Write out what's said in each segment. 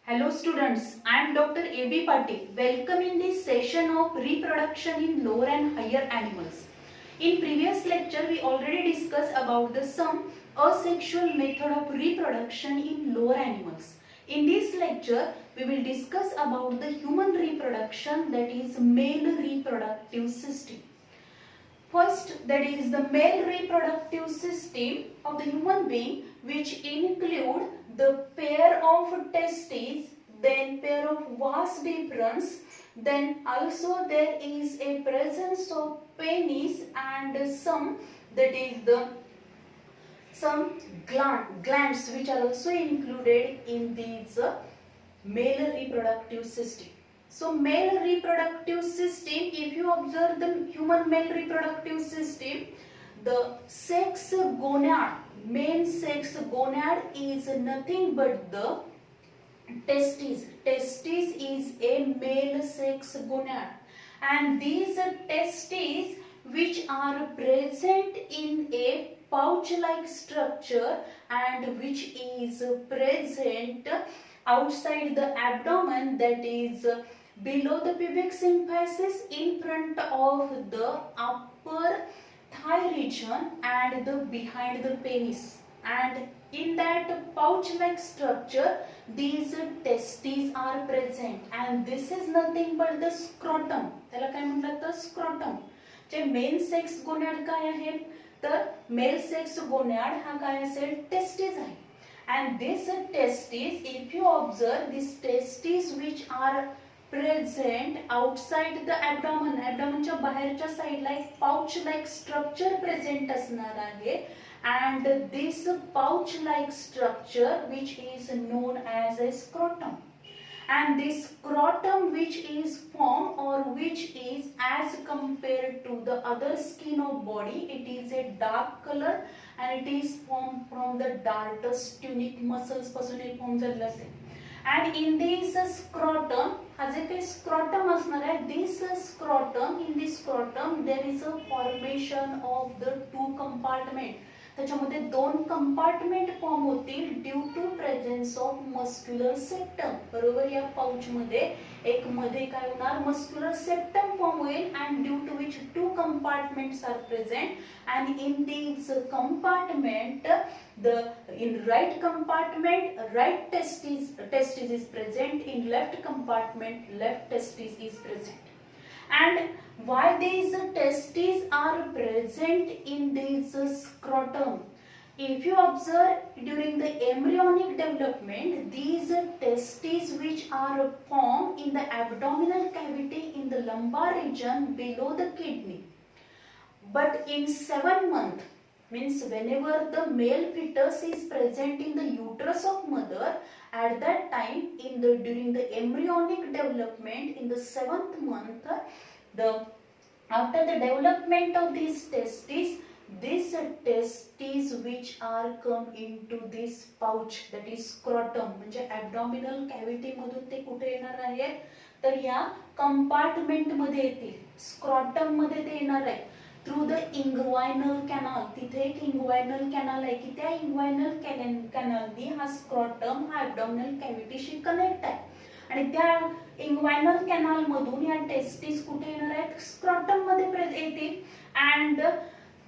Hello students, I am Dr. A.B. Patil. Welcome in this session of reproduction in lower and higher animals. In previous lecture, we already discussed about the some asexual method of reproduction in lower animals. In this lecture, we will discuss about the human reproduction, that is male reproductive system. First, that is the male reproductive system of the human being, which include the pair of testes, then pair of vas deferens, then also there is a presence of penis and some, that is the some glands which are also included in these male reproductive system. So male reproductive system, if you observe the human male reproductive system, the sex gonad, main sex gonad is nothing but the testes. Testes is a male sex gonad, and these testes which are present in a pouch-like structure and which is present outside the abdomen, that is below the pubic symphysis, in front of the upper thigh region and the behind the penis. And in that pouch-like structure, these testes are present, and this is nothing but the scrotum. त्याला काय म्हणतात तर scrotum. जे main sex गोनॅड काय आहे तर male sex गोनॅड हा काय असेल टेस्टिस आहे. And this testes, if you observe these testes which are present outside the abdomen, abdomenच्या बाहेरच्या साइडला एक pouch like structure present असणार आहे, and this pouch like structure which is known as a scrotum. And this scrotum which is formed or which is as compared to the other skin of body, it is a dark color and it is formed from the darkest tunic muscles पासून हे form झालेलं असेल. And in this scrotum, हा जे काही scrotum असणार आहे, this scrotum, in this scrotum there is a formation of the two compartment. त्याच्यामध्ये दोन कंपार्टमेंट फॉर्म होतील due to presence of muscular septum. बरोबर, या पाउच मध्ये एक मध्ये काय होणार, मस्क्युलर सेप्टम फॉर्म होईल, and due to which two compartments are present, and in these compartment in right compartment right testis is present, in left compartment left testis is present. And why these testes are present in this scrotum? If you observe during the embryonic development, these testes which are formed in the abdominal cavity in the lumbar region below the kidney, but in 7 months, means whenever the male fetus is present in the uterus of mother, at that time during the embryonic development in the 7th month, after the development of these testes which are come into this pouch, that is scrotum, म्हणजे abdominal cavity मधून ते कुठे येणार आहे तर या compartment मध्ये येतील, स्क्रॉटम मध्ये ते येणार आहे थ्रू द इंग्वायनल कॅनल. तिथे एक इंग्वायनल कॅनल आहे की त्या इंग्वायनल कॅनलनी हा स्क्रॉटम हा ॲब्डॉमिनल कॅव्हिटीशी कनेक्ट आहे, आणि त्या इंग्वायनल कॅनल मधून या टेस्टिस कुठे येणार आहेत, स्क्रॉटम मध्ये येतील. And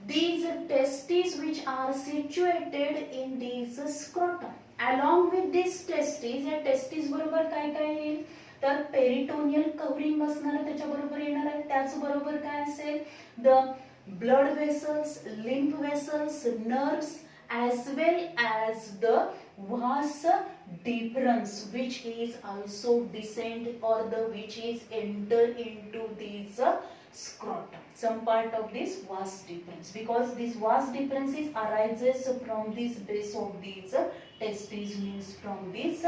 these testes which are situated in this scrotum, along with these testes, या टेस्टिस बरोबर काय काय येईल तर पेरिटोनियल कव्हरिंग असणार, त्याच्या बरोबर येणार आहे. त्याच बरोबर काय असेल, the blood vessels, lymph vessels, nerves, as well as the vas deferens, which is also descend or the which is enter into this scrotum, some part of this vas deferens, because this vas deferens arises from this base of these testes, means from this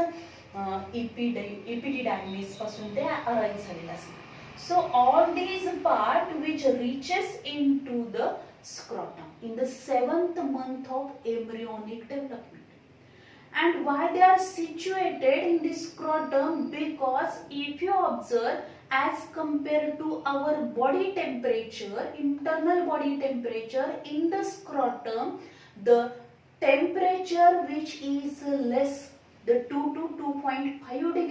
epididymis पासून ते arise झालेलं असणार. So all these part which reaches into the scrotum in the 7th month of embryonic development. And why they are situated in the scrotum? Because if you observe, as compared to our body temperature, internal body temperature, in the scrotum the temperature which is less, the 2 to 2.5 degree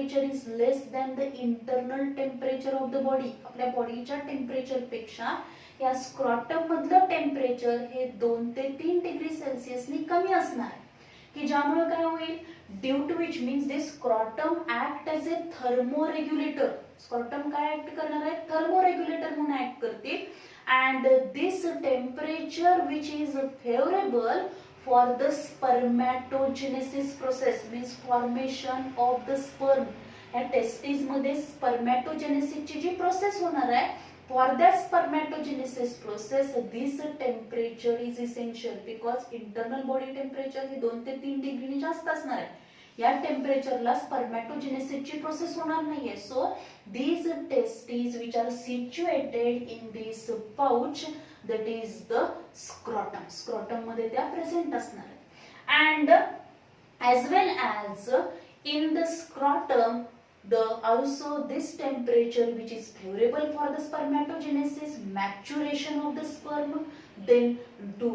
temperature is less than the internal temperature of the body, आपल्या बॉडीच्या temperature पेक्षा या scrotum मधलं temperature हे 2 ते 3 degree सेल्सिअसनी कमी असणार आहे, की ज्यामुळे काय होईल, due to which means this scrotum act as a thermoregulator. Scrotum काय ऍक्ट करणार आहे, थर्मोरेग्युलेटर म्हणून ऍक्ट करतील. And this temperature which is favorable for the spermatogenesis process means formation of the sperm. या टेस्टिस मध्ये स्पर्मॅटोजेनेसिस ची जी प्रोसेस होणार आहे, for that spermatogenesis process this temperature is essential because internal body temperature हे 2 ते 3 डिग्री जास्त असणार आहे. या टेम्परेचरला स्पर्मॅटोजेनेसिस ची प्रोसेस होणार नाहीये. So these testes which are situated in this pouch that is the scrotum मध्ये त्या प्रेझेंट असणार आहे. and as well as in the scrotum also this temperature which is favorable for the spermatogenesis, maturation of the sperm, then to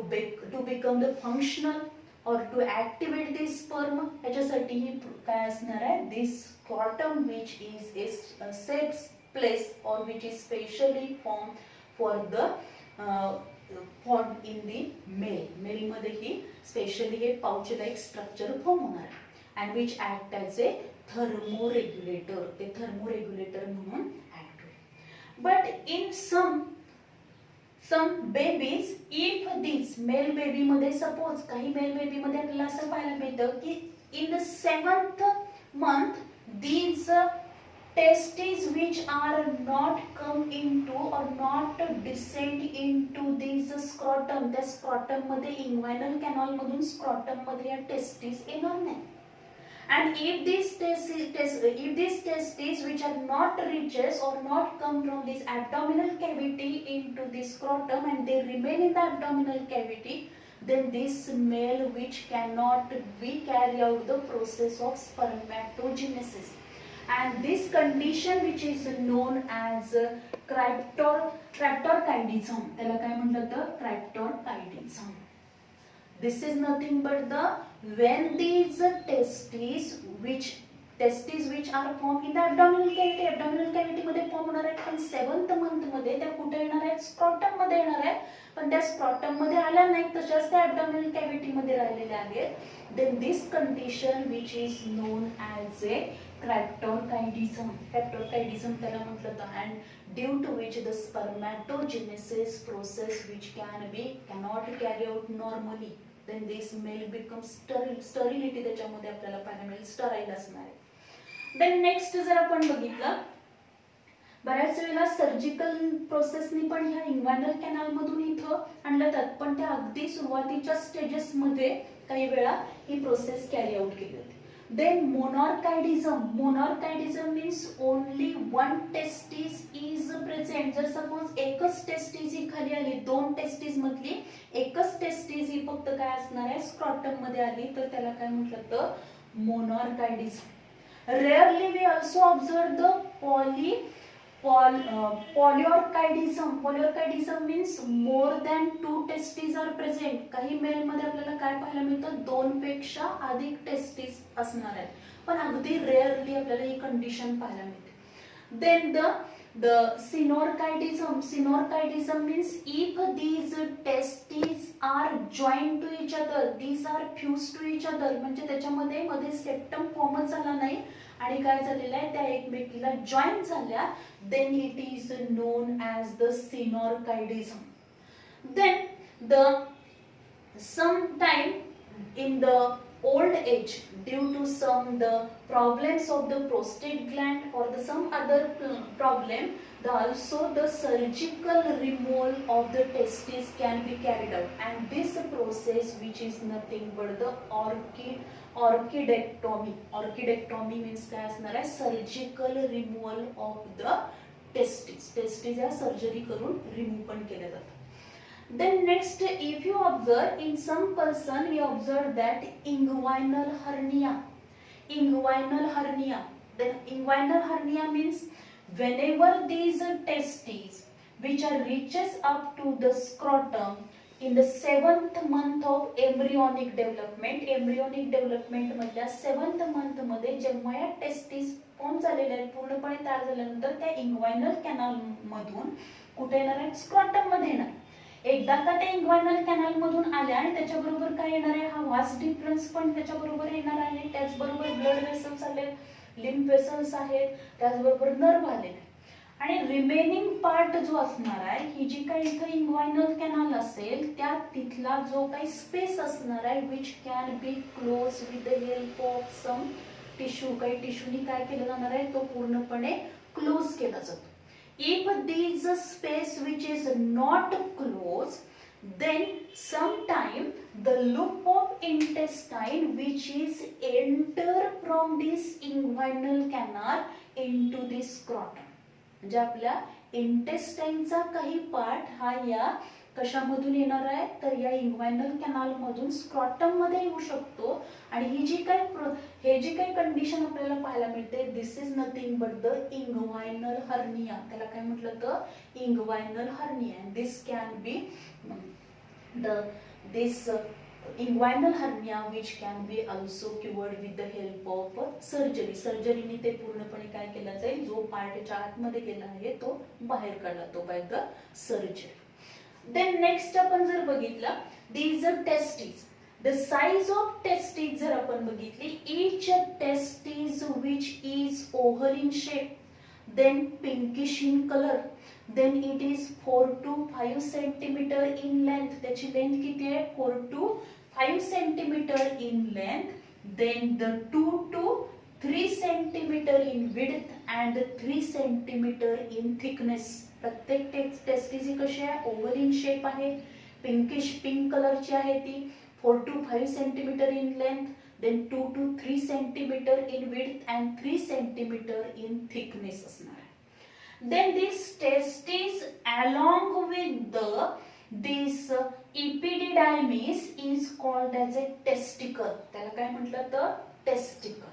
become the functional or to activate this sperm, याच्यासाठी काय असणार आहे, this scrotum which is a safe place or which is specially formed for the formed in the male मध्ये ही specially हे pouch like structure form होणार आहे and which act as a thermoregulator, ते thermoregulator म्हणून ऍक्ट होईल. but in some babies if this male baby मध्ये suppose काही male baby मध्ये आपल्याला असं पाहायला मिळतं की in the 7th month these testes which are not come into or not descend into this scrotum, त्या scrotum मध्ये inguinal canal मधून scrotum मध्ये या testes येणार नाही. And if these testes which are not reaches or not come from this abdominal cavity into this scrotum and they remain in the abdominal cavity, then this male which cannot be carry out the process of spermatogenesis. And this condition which is known as cryptorchidism, त्याला काय म्हणतात, cryptorchidism. This is nothing but the when these testes which are formed in the abdominal cavity मध्ये form होणार आहेत, पण 7th month मध्ये त्या कुठे येणार आहेत, स्क्रॉटम मध्ये येणार आहेत, पण त्या स्क्रॉटम मध्ये आल्या नाहीत, तशाच त्या abdominal cavity मध्ये राहिलेल्या आहेत. then this condition which is known as a cryptorchidism त्याला म्हटलं जातं, and due to which the spermatogenesis process which cannot carry out normally, then this male becomes sterility त्याच्यामध्ये आपल्याला पाहायला मिळेल, स्टराईल असणार आहे. then next जर आपण बघितलं, बऱ्याच वेळेला सर्जिकल प्रोसेसनी पण ह्या इंग्वायनल कॅनल मधून इथं आणलं जातात, पण त्या अगदी सुरुवातीच्या स्टेजेस मध्ये काही वेळा ही प्रोसेस कॅरी आउट केली जाते. then monorchidism means only one testis is present. जर सपोज एकच टेस्टिस ही खाली आली, 2 टेस्टिस मधली एकच टेस्टिस ही फक्त काय असणार आहे, स्क्रॉटम मध्ये आली, तर त्याला काय म्हटलं तर monorchidism. rarely we also observe the polyarchidism means more than 2 testes are present. काही मेल मध्ये आपल्याला काय पाहायला मिळतं, 2 पेक्षा अधिक टेस्टिस असणार आहेत, पण अगदी रेअरली आपल्याला ही कंडिशन पाहायला मिळते. then the synorchidism means if these testes are joined to each other, these are fused to each other, म्हणजे त्याच्यामध्ये मध्ये सेप्टम फॉर्मच झाला नाही आणि काय झालेलं आहे, त्या एकमेकीला जॉईन झाल्या, then it is known as the synorchidism. then sometime in the old age due to the problems of the prostate gland or some other problem, also the surgical removal of the testes can be carried out, and this process which is nothing but the orchidectomy means काय असणार आहे, surgical removal of the testis या surgery करून remove पण केल्या जातात. then next if you observe in some person we observe that inguinal hernia. then inguinal hernia means whenever these testes which are reaches up to the scrotum in the 7th month of embryonic development मधल्या 7th month मध्ये जेव्हा या testis form झालेल्या आहेत, पूर्णपणे तयार झाल्यानंतर त्या इंग्वायनल कॅनल मधून कुठे येणार आहेत, स्क्रॉटम मध्ये येणार. एकदा का त्या इंग्वायनल कॅनल मधून आल्या आणि त्याच्याबरोबर काय येणार आहे, हा वास्ट डिफरन्स पण त्याच्याबरोबर येणार आहे. त्याचबरोबर ब्लड वेसल्स आले, लिम्फ वेसल्स आहेत, त्याचबरोबर नर्व आले आणि रिमेनिंग पार्ट जो असणार आहे, ही जी काही इथं इंग्वायनल कॅनल असेल त्या तिथला जो काही स्पेस असणार आहे which can be close with the help of some tissue, काही टिश्यूनी काय केलं जाणार आहे, तो पूर्णपणे क्लोज केला जातो. If this space which is not closed, then sometime the loop of intestine which is enter from this inguinal canal into this scrotum. म्हणजे आपल्या इंटेस्टाइनचा काही पार्ट हा या कशामधून येणार आहे, तर या इंग्वायनल कॅनल मधून स्क्रॉटम मध्ये येऊ शकतो. आणि ही जी काही कंडिशन आपल्याला पाहायला मिळते, this is nothing but the inguinal hernia. त्याला काय म्हटलं तर inguinal hernia. This can be this inguinal hernia which can be also cured with the help of surgery. सर्जरीने ते पूर्णपणे काय केलं जाईल, जो पार्टच्या आतमध्ये गेला आहे तो बाहेर काढला तो by the surgery. Then next आपण जर बघितलं, these are testes. The size of testes जर आपण बघितली, each testis which is oval in shape, then pinkish in color, then it is 4 to 5 centimeter in length. त्याची लेंथ किती आहे, 4 to 5 centimeter in length, then the 2 to 3 centimeter in width and 3 centimeter in thickness. प्रत्येक testis ही कशी आहे, oval in shape आहे, pinkish pink कलरची आहे ती, 4 to 5 centimeter in length, then 2 to 3 centimeter in width and 3 centimeter in thickness असणार. Then this testis along with this epididymis is called as a testicle. त्याला काय म्हटलं तर testicle.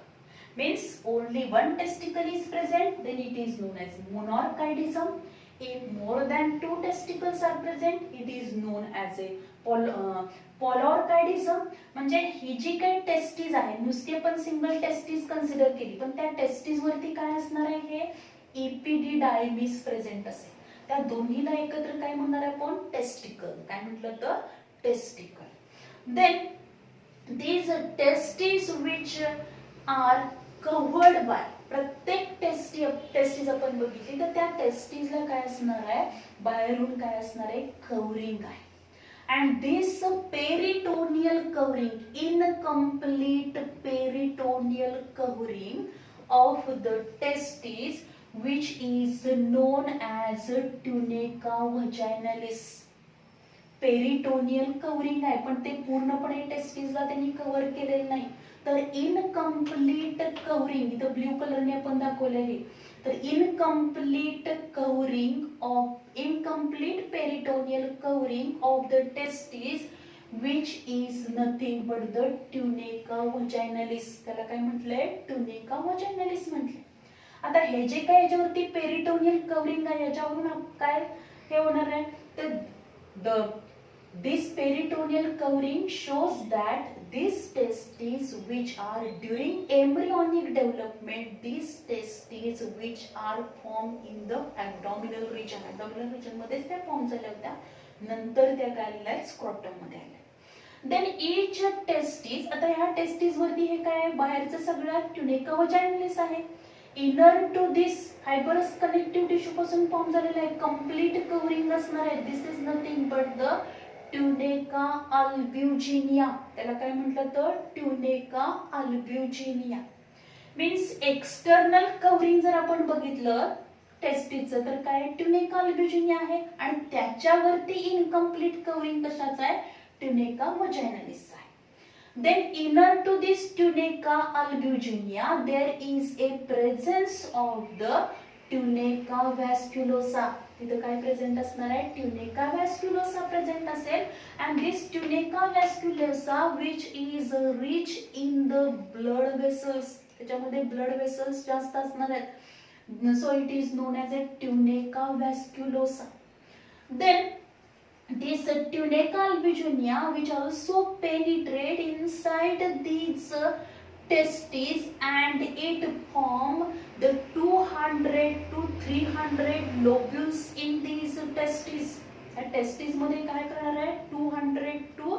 Means only one testicle is present, then it is known as monarchidism. If more than 2 testicles are present, it is known as a polyarchidism. म्हणजे ही जी काही testis आहे, नुसती आपण सिंगल टेस्टिस कन्सिडर केली, पण त्या टेस्टिस वरती काय असणार आहे, हे इपिडिडायमिस प्रेझेंट असेल. त्या दोन्हीला एकत्र काय म्हणणार आपण, टेस्टिकल. काय म्हटलं तर testicle. Then these testes which are covered by, प्रत्येक टेस्टिस आपण बघितली तर त्या टेस्टिसला काय असणार आहे, बाहेरून काय असणार आहे, कव्हरिंग आहे. And this peritoneal covering, incomplete peritoneal covering of the testes which is known as tunica vaginalis. Peritoneal covering आहे, पण ते पूर्णपणे टेस्टिसला त्यांनी कव्हर केलेलं नाही. तर इनकम्प्लीट कव्हरिंग, इथं ब्ल्यू कलरने आपण दाखवले आहे, तर incomplete peritoneal covering of the testis which is nothing but the tunica vaginalis. त्याला काय म्हटलंय, tunica vaginalis म्हटलंय. आता हे जे काय याच्यावरती पेरिटोनियल कव्हरिंग आहे, याच्यावरून काय हे होणार आहे, तर this peritoneal covering shows that these testes which are during embryonic development, these testes which are formed in the abdominal region मध्ये त्या फॉर्म झाल्या होत्या, नंतर त्या काय आल्या स्क्रॉटम मध्ये आल्या. देन each testis, आता ह्या टेस्टिस वरती हे काय, बाहेरचं सगळं ट्युनिका व्हाजाइनालिस आहे. Inner to this fibrous connective tissue पासून फॉर्म झालेला आहे, कंप्लीट कव्हरिंग असणार आहे. This is nothing but the tunica albuginea. त्याला काय म्हटलं तर tunica albuginea. Means external covering जर आपण बघितलं टेस्टिसचं तर काय, ट्युनिका अल्ब्युजिनिया आहे, आणि त्याच्यावरती इनकम्प्लीट कव्हरिंग कशाचं आहे, ट्युनिका व्हाजाइनालिस आहे. Then inner to this tunica albuginia there is a presence of the tunica vasculosa. तिथे काय प्रेझेंट असणार आहे, tunica vasculosa प्रेझेंट असेल. and this tunica vasculosa which is rich in the blood vessels, त्याच्यामध्ये blood vessels जास्त असणार आहेत, so it is known as a tunica vasculosa. then this tunica albuginea which also penetrate inside these testes and it form the 200 to 300 lobules in these testes. या testis मध्ये काय करणार आहे 200 to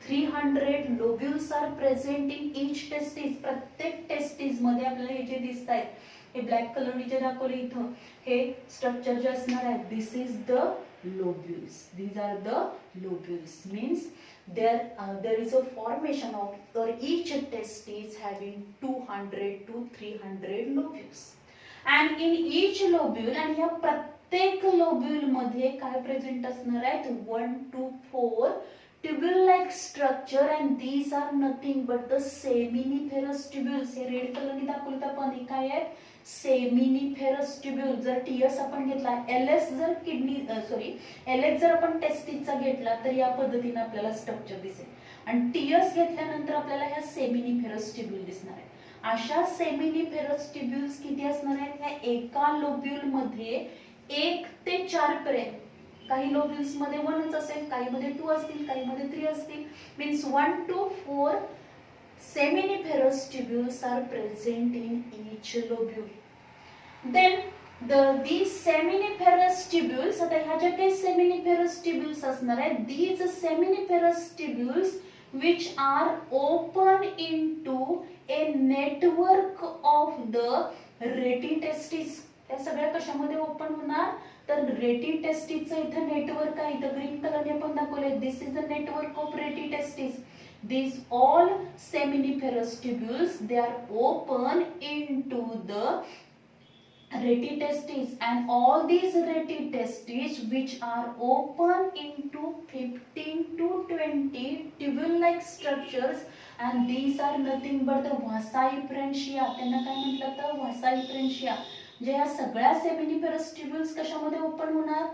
300 lobules are present in each testis. प्रत्येक testis मध्ये आपल्याला हे जे दिसत आहेत हे ब्लॅक कलरने जे दाखवले इथं हे स्ट्रक्चर जे असणार आहे this is the lobules. These are the lobules means there is a formation of or each testis having 200 to 300 lobules and in each lobule and या प्रत्येक लोब्यूल मध्ये काय प्रेझेंट असणार आहेत 1 to 4 tubule like structure and these are nothing but the seminiferous tubules. हे red कलरने दाखवलं तर पण हे काय आहे सेमिनिफेरस ट्यूब्यूल. जर टीएस आपण घेतला एलएस जर किडनी एलएस जर आपण टेस्टिसचा घेतला तर या पद्धतीने आपल्याला स्ट्रक्चर दिसेल आणि टीएस घेतल्यानंतर आपल्याला ह्या सेमिनिफेरस ट्यूब्यूल दिसणार आहे. अशा सेमिनिफेरस ट्यूब्यूल्स किती असणार आहेत ह्या एका लोब्यूल मध्ये 1 ते 4 पर्यंत. काही लोब्यूल्स मध्ये 1च असेल, काही मध्ये 2 असतील, काही मध्ये 3 असतील. Means 1 to 4 seminiferous tubules are present in each lobule. Then these seminiferous tubules, आता ह्या ज्या काही seminiferous tubules असणार आहेत these seminiferous tubules which are open into a network of the retitestis. त्या सगळ्या कशामध्ये ओपन होणार तर retitestis चं इथं नेटवर्क आहे. इथं ग्रीन कलरने आपण दाखवले this is the network of retitestis. These all seminiferous tubules they are open into the retitestis and all these retitestis which are open into 15 to 20 tubule like structures and these are nothing but the vasa efferentia. त्यांना काय म्हटलं तर vasa efferentia. जे या सगळ्या seminiferous tubules कशामध्ये open होणार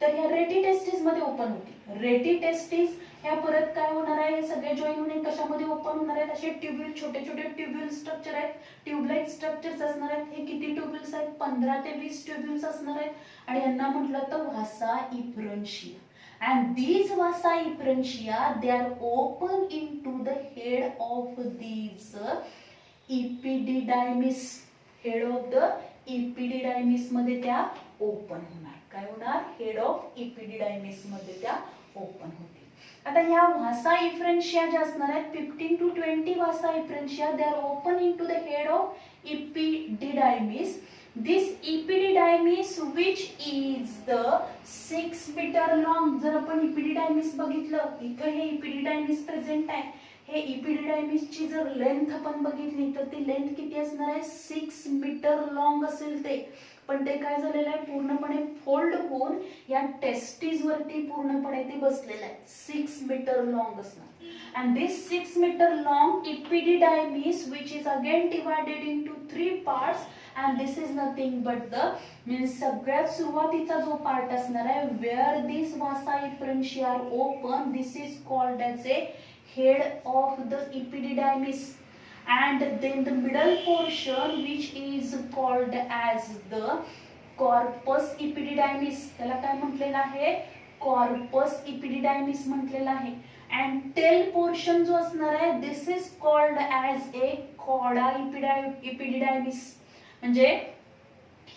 तर ह्या रेटिटेस्टिस मध्ये ओपन होतील. रेटिटेस्टिस ह्या परत काय होणार आहे हे सगळे जॉइन होऊन कशामध्ये ओपन होणार आहेत असे ट्यूब्यूल छोटे छोटे ट्यूब्यूल स्ट्रक्चर आहेत ट्यूबलाइक स्ट्रक्चर्स असणार आहेत. हे किती ट्यूब्यूल्स आहेत 15 ते 20 ट्यूब्यूल्स असणार आहेत आणि यांना म्हटलं तर व्हासा इफ्रन्शिया and these vasa efferentia they are open into the head of these epididymis. Head of the epididymis मध्ये त्या ओपन होणार. काय होणार हेड ऑफ epididymis मध्ये त्या ओपन होतील. आता ह्या व्हासा इफ्रेन्शिया ज्या असणार आहेत 15 to 20 vasa efferentia they are open into the head of epididymis. This epididymis which is the 6 meter long. जर आपण epididymis बघितलं इथे हे epididymis प्रेझेंट आहे. हे epididymis ची जर लेंथ आपण बघितली तर ती लेंथ किती असणार आहे 6 मीटर लॉंग असेल ते. पण ते काय झालेलं आहे पूर्णपणे फोल्ड होऊन या टेस्टिस वरती पूर्णपणे ते बसलेलं आहे 6 मीटर लॉंग असणार. and this 6 meter long epididymis which is again divided into 3 parts and this is nothing but the means सगळ्यात सुरुवातीचा जो पार्ट असणार आहे where these vasa efferentia are open this is called as a head of the epididymis. And then the middle portion which is called as the corpus epididymis. त्याला काय म्हटलेलं आहे corpus epididymis म्हटलेलं आहे. and tail portion जो असणार आहे this is called as a chorda epididymis. म्हणजे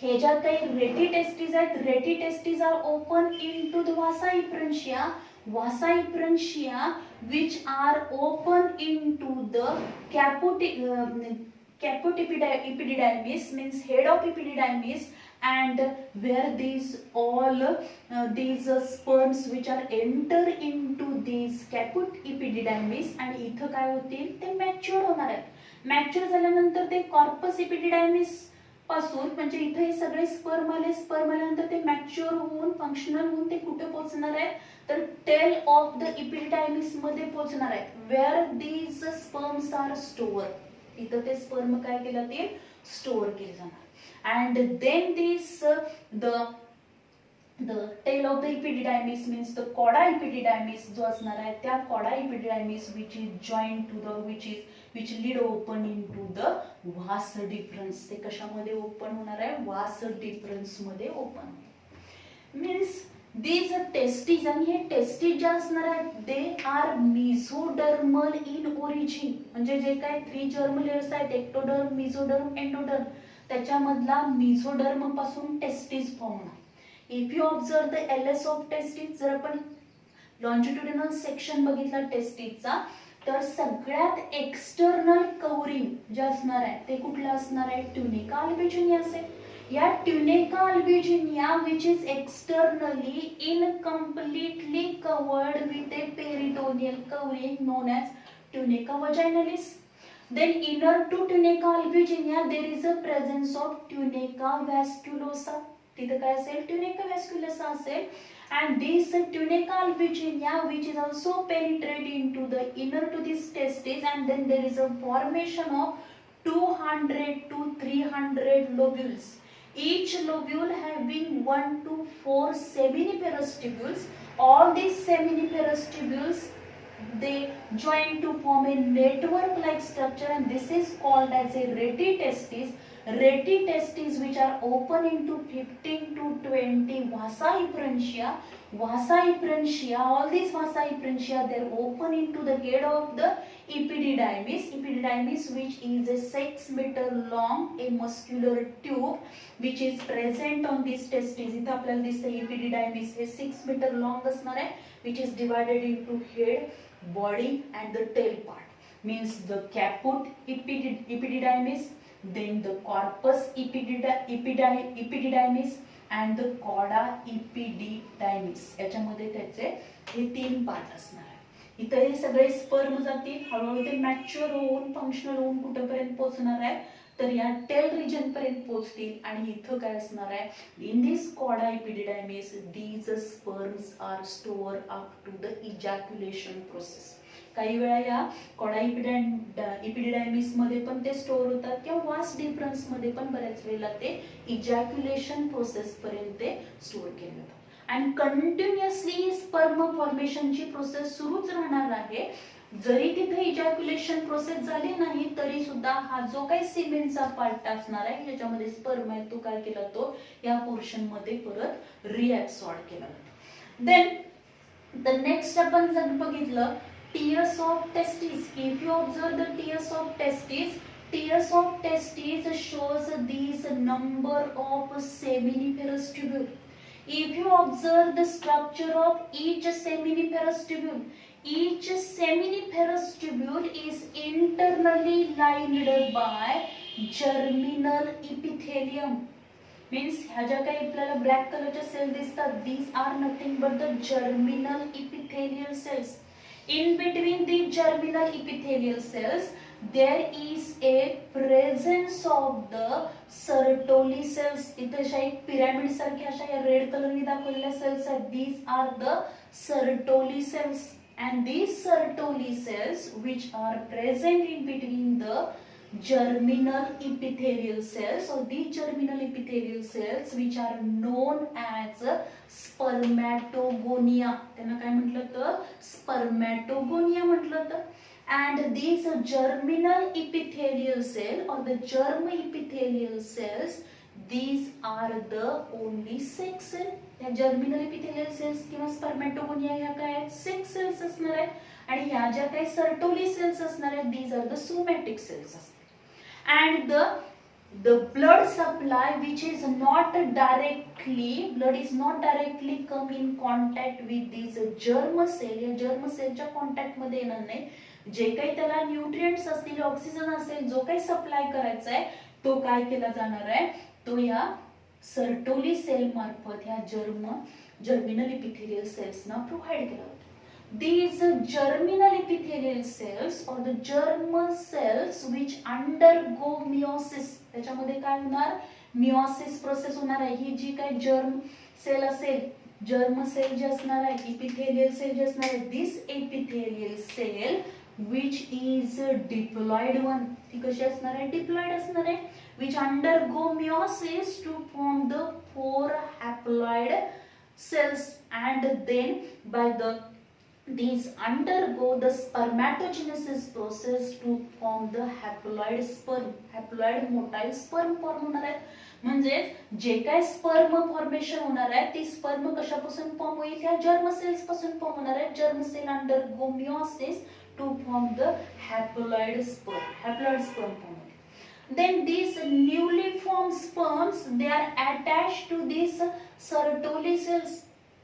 हे ज्या काही रेटिटेस्टिस आहेत rete testis are open into the vasa efferentia. Vasa efferentia which are open into the caput epididymis means head of epididymis and where these all these sperms which are enter into these caput epididymis and इथं काय होतील ते mature होणार आहेत. Mature झाल्यानंतर ते corpus epididymis पासून म्हणजे इथे हे सगळे स्पर्म आल्यानंतर ते मॅच्युअर होऊन फंक्शनल होऊन ते कुठे पोहोचणार आहे तर टेल ऑफ द epididymis मध्ये पोहोचणार आहेत where these sperms are store. इथं ते स्पर्म काय केलं जातील स्टोअर केले जाणार and then this the tail of the epididymis means the chorda epididymis जो असणार आहे त्या chorda epididymis which is joined to the which lead open into the vas deferens. ते कशामध्ये ओपन होणार आहे vas deferens मध्ये ओपन means these testes, आणि हे टेस्टिस जे असणार आहेत they are mesodermal in origin, म्हणजे जे काय 3 जर्म लेयर्स आहेत एक्टोडर्म, मेसोडर्म, एंडोडर्म, त्याच्यामधला मेसोडर्म पासून टेस्टिस फॉर्म होणार. If you observe the LS of testis, जर आपण लॉन्जिट्युडिनल सेक्शन बघितला टेस्टिसचा, तर सगळ्यात एक्सटर्नल कव्हरिंग जे असणार आहे ते कुठलं असणार आहे, ट्युनिका अल्बिजिनिया असेल. या tunica अल्बिजिनिया which is externally incompletely covered with a peritoneal covering known as tunica vaginalis. Then inner to tunica albuginea there is a presence of tunica vasculosa. तिथे काय असेल, tunica vasculosa असेल. And this tunica albuginea which is also penetrate into the inner to this testis, and then there is a formation of 200 to 300 lobules. Each lobule having 1 to 4 seminiferous tubules. All these seminiferous tubules they join to form a network like structure, and this is called as a retitestis. Retitestis which are open into 15 to 20 vasa efferentia. Vasa efferentia, all these vasa efferentia, they are open into the head of the epididymis. Epididymis which is a 6 meter long, a muscular tube which is present on this testis. इथे आपल्याला दिसते epididymis हे 6 meter long असणार आहे, which is divided into head, body and the tail part. Means the caput epididymis, then the corpus epididymis and the cauda epididymis. याच्यामध्ये त्याचे हे 3 part असणार आहे. इथे हे सगळे स्पर्म जातील, हळूहळू ते मॅच्युअर होऊन फंक्शनल होऊन कुठेपर्यंत पोहोचणार आहे, तर या टेल रिजन पर्यंत पोहोचतील. आणि इथं काय असणार आहे, in this cauda epididymis these sperms are store up to the ejaculation process. काही वेळा या कॉडा एपिडिडायमिस मध्ये पण ते स्टोअर होतात, किंवा वास डिफरन्स मध्ये पण बऱ्याच वेळेला ते इजॅक्युलेशन प्रोसेस पर्यंत ते स्टोअर केले जातात. अँड कंटिन्युअसली स्पर्म फॉर्मेशनची प्रोसेस सुरूच राहणार आहे. जरी तिथे इजॅक्युलेशन प्रोसेस झाली नाही तरी सुद्धा हा जो काही सिमेंटचा पार्ट असणार आहे ज्याच्यामध्ये स्पर्म आहे तो काय केला तो या पोर्शन मध्ये परत रिॲब्सॉर्ब केला जातो. देन द नेक्स्ट आपण जर बघितलं tears of testes. If you observe the tears of testes shows these number of seminiferous tubule. If you observe the structure of each seminiferous tubule is internally lined by germinal epithelium. Means ह्या ज्या काही आपल्याला black कलरच्या sale दिसतात, these are nothing but the germinal epithelial cells. In between the germinal epithelial cells there is a presence of the Sertoli cells. इथे अशा एक pyramid सारख्या अशा या रेड कलरने दाखवलेल्या सेल्स आहेत. These are the Sertoli cells, and these Sertoli cells which are present in between the germinal epithelial cells, or these germinal epithelial cells which are known as spermatogonia. त्यांना काय म्हटलं तर spermatogonia म्हटलं तर. And these germinal epithelial cell or the germ epithelial cells, these are the only 6 cell. या germinal epithelial cells किंवा spermatogonia ह्या काय आहेत 6 cells असणार आहेत. आणि ह्या ज्या काही Sertoli cells असणार आहेत these are the somatic cells असणार. And the blood supply which is not directly come in contact with these germ cell, या germ cellच्या कॉन्टॅक्ट मध्ये येणार नाही. जे काही त्याला न्यूट्रिएंट्स असतील, ऑक्सिजन असेल, जो काही सप्लाय करायचा आहे तो काय केला जाणार आहे, तो या सर्टोली सेल मार्फत या जर्मिनल इपिथेलियल सेल्स ना प्रोव्हाइड केला जातो. These germinal epithelial cells or the germ cells which undergo meiosis, त्याच्यामध्ये काय होणार, meiosis प्रोसेस होणार आहे. ही जी काही जर्म सेल असेल, जर्म सेल जे असणार आहे, इपिथेलियल सेल जे असणार आहे, this epithelial cell which is diploid one, ती कशी असणार आहे, डिप्लॉइड असणार आहे, which undergo meiosis to form the 4 haploid cells, and then by the these undergo the spermatogenesis process to form the haploid sperm. haploid motile sperm form होणार आहेत. म्हणजे जे काय स्पर्म फॉर्मेशन होणार आहे ती स्पर्म कशापासून फॉर्म होईल, त्या जर्म सेल्स पासून फॉर्म होणार आहे. Germ cell undergo meiosis to form the haploid sperm. Haploid sperm form. Then these newly formed sperms they are attached to these Sertoli cells.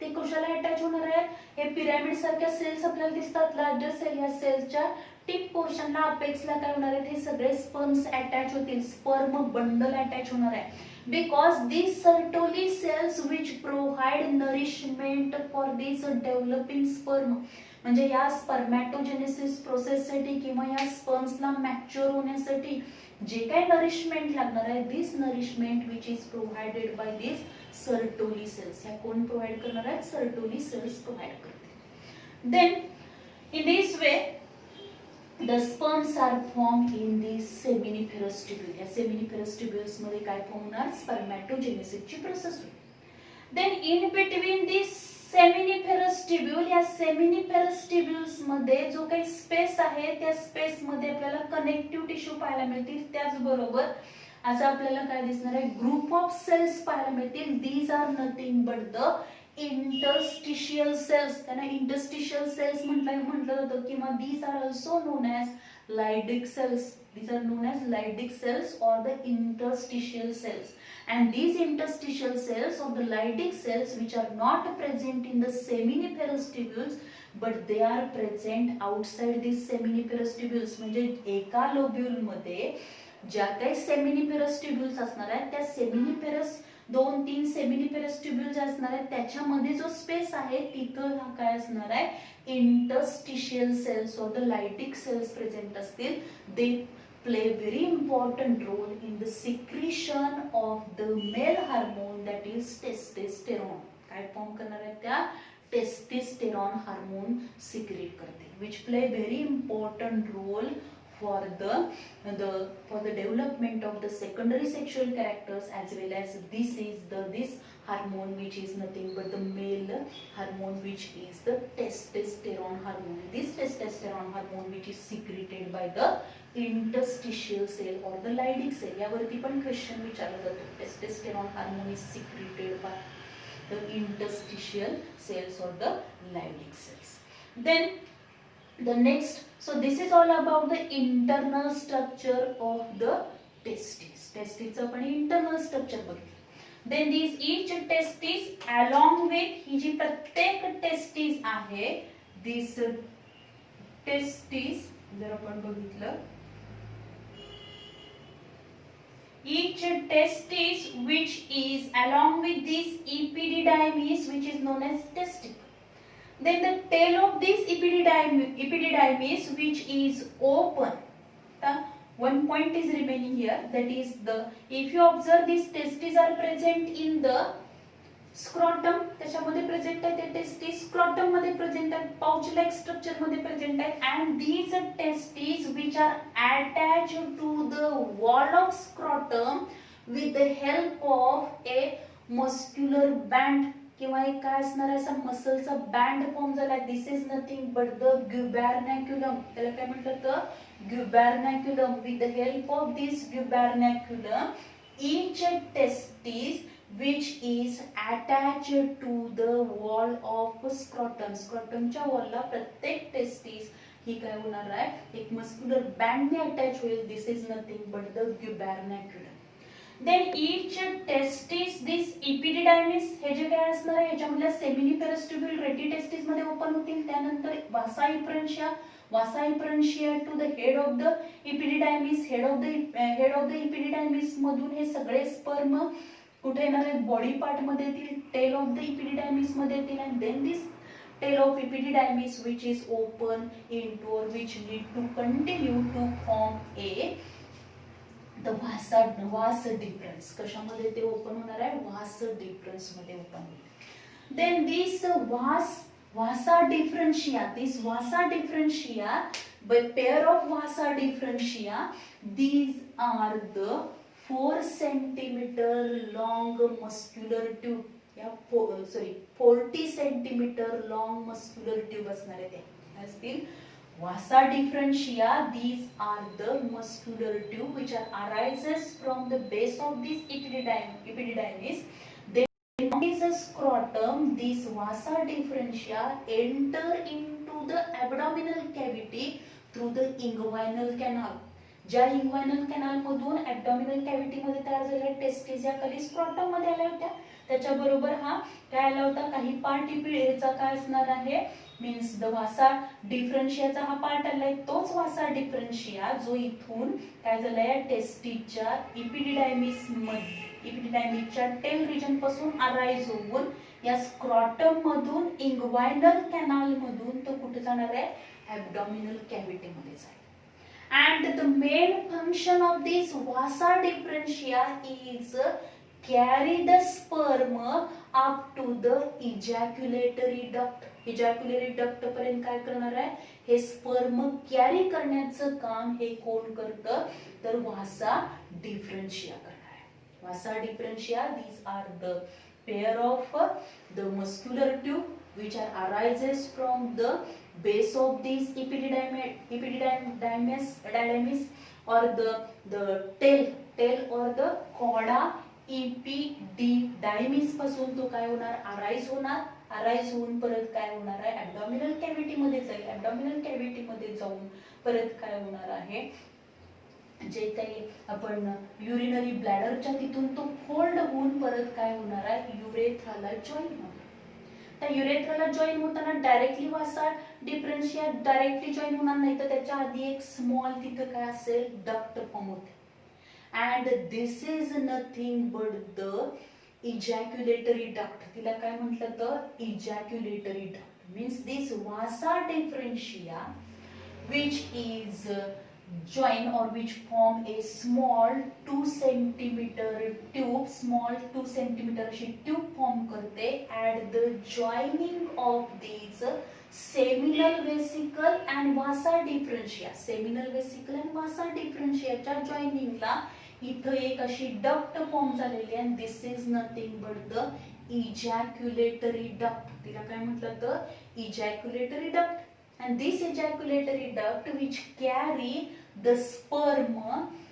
ते कशाला अटॅच होणार आहे, हे पिरामिड सारख्या सेल्स आपल्याला दिसतात, लार्जर सेल. या सेलच्या टिप पोर्शनला अपेक्सला काय होणार आहे, हे सगळे स्पर्म्स अटॅच होतील. स्पर्म बंडल अटॅच होणार आहे. Because these Sertoli cells which provide nourishment for these developing sperm. म्हणजे या स्पर्मॅटोजेनेसिस प्रोसेससाठी किंवा या स्पर्म्सला मॅच्युअर होण्यासाठी जे काही नरिशमेंट लागणार आहे, this nourishment which is provided by this Sertoli cells. या कोण प्रोव्हाइड करणार आहेत, सर्टोली सेल्स प्रोव्हाइड करतील. Then in this way the sperms are form in the seminiferous tubule. या सेमिनिफेरस ट्यूब्यूल्स मध्ये काय फॉर्म होणार, स्पर्मॅटोजेनेसिसची प्रोसेस होईल. Then in between this seminiferous tubule, या सेमिनिफेरस ट्यूब्यूल्स मध्ये जो काही स्पेस आहे त्या स्पेस मध्ये आपल्याला कनेक्टिव्ह टिश्यू पाहायला मिळतील. त्याचबरोबर आज आपल्याला काय दिसणार आहे, ग्रुप ऑफ सेल्स पाहायला मिळतील. These are nothing but the interstitial cells. त्यांना इंटरस्टिशियल सेल्स म्हटलं जातं किंवा these are also known as Leydig cells. These are known as Leydig cells or the interstitial cells. And these interstitial cells or the Leydig cells which are not present in the seminiferous tubules but they are present outside these seminiferous tubules. म्हणजे एका lobule मध्ये ज्या काही seminiferous tubules असणार आहेत त्या seminiferous 2-3 seminiferous tubule जे असणार आहेत त्याच्यामध्ये जो स्पेस आहे तिथं काय असणार आहे, interstitial cells or the Leydig cells present असतील. They play very important role in the secretion of the male hormone that is testosterone. काय फॉर्म करणार आहेत, त्या टेस्टोस्टेरॉन हार्मोन सिक्रेट करते, which play very important role for the development of the secondary sexual characters, as well as this hormone which is nothing but the male hormone which is the testosterone hormone. This testosterone hormone which is secreted by the interstitial cell or the Leydig cell. यावरती पण question विचारला जातो. testosterone hormone is secreted by the interstitial cells or the Leydig cells. Then the next, so this is all about the internal structure of the testes. Testis चं आपण internal structure बघितलं. Then these each testis along with ही जी प्रत्येक testis आहे, this testis जर आपण बघितलं, each testis which is along with this epididymis which is known as testicle. Then the tail of this epididymis which is open. One point is remaining here, that is the, if you observe these testes are present in the scrotum, त्याच्यामध्ये present आहे ते testis, scrotum मध्ये present आहे, pouch like structure मध्ये present आहे. and these testes which are attached to the wall of scrotum with the help of a muscular band किंवा एक काय असणार आहे, असा मसलचा बँड फॉर्म झाला. This is nothing but the gubernaculum. त्याला काय म्हटलं तर gubernaculum. With the help of this gubernaculum each testis which is attached to the wall of scrotum. स्क्रॉटमच्या वॉलला प्रत्येक टेस्टिस ही काय होणार आहे, एक मस्क्युलर बँडने अटॅच होईल. This is nothing but the gubernaculum. Then each testis, this epididymis, हे जे काय असणार आहे याच्यामधल्या सेमिनिफेरस ट्यूब्यूल रेटिटेस्टिस मध्ये ओपन होतील. त्यानंतर vasa efferentia to the head of the epididymis. Head of the epididymis मधून हे सगळे स्पर्म कुठे येणार आहेत, बॉडी पार्ट मध्ये येतील, टेल ऑफ द epididymis मध्ये येतील. and then this tail of epididymis which is open into or which need to continue to form a the vas difference. कशामध्ये ते ओपन होणार आहे, vas difference मध्ये ओपन होईल. then this vasa differentia, this vasa differentia, by pair of vasa differentia, these are the 4 centimeter long muscular tube. या 40 centimetre long muscular tube असणार आहे ते असतील Vasa differentia. These are the muscular tube which arises from the base of this epididymis. Then is a scrotum. These vasa differentia enter into the abdominal cavity through the inguinal canal. ज्या इंग्वायनल canal मधून ॲब्डॉमिनल cavity मध्ये तयार झालेल्या testis या खाली scrotum मध्ये आल्या होत्या त्याच्याबरोबर हा काय आला होता काही पार्ट इपिडचा काय असणार आहे मीन्स द वासा डिफरन्शियाचा हा पार्ट आलाय तोच वासा डिफरन्शिया जो इथून काय झालाय टेस्टिसच्या इपिडिडायमिसच्या टेल रिजन पासून अराइज होऊन या स्क्रॉटम मधून इंग्वायनल कॅनल मधून तो कुठे जाणार आहे ॲब्डॉमिनल कॅव्हिटी मध्ये जाईल. And the main function of this vasa differentia is carry the sperm up to the ejaculatory duct. Ejaculatory duct पर्यंत काय करणार आहे हे स्पर्म कॅरी करण्याचं काम हे कोण करतं तर वासा डिफरन्शिया करणार आहे. वासा डिफरन्शिया these are the pair of the muscular tube which arises from the base of this epididymis or the tail or the chorda epididymis पासून तो काय होणार अराइज होऊन परत काय होणार आहे ॲब्डॉमिनल कॅव्हिटी मध्ये जाईल. ॲब्डॉमिनल कॅव्हिटी मध्ये जाऊन परत काय होणार आहे जे काही आपण युरिनरी ब्लॅडरच्या तिथून तो फोल्ड होऊन परत काय होणार आहे युरेथ्राला जॉईन होणार. त्या युरेथ्राला जॉईन होताना डायरेक्टली वासा डिफरन्शिया डायरेक्टली जॉईन होणार नाही तर त्याच्या आधी एक स्मॉल तिथं काय असेल डक्ट फॉर्म होते and this is nothing but the ejaculatory duct. तिला काय म्हटलं तर ejaculatory duct means this vasa deferentia which is join or which form a small 2 centimeter tube, small 2 centimeter अशी tube form करते at the joining of these seminal vesicle and vasa differentia. Seminal vesicle and vasa differentia च्या joining ला इथं एक अशी duct form झालेली आहे and this is nothing but the ejaculatory duct. तिला काय म्हटलं तर ejaculatory duct. And this ejaculatory duct which carry the sperm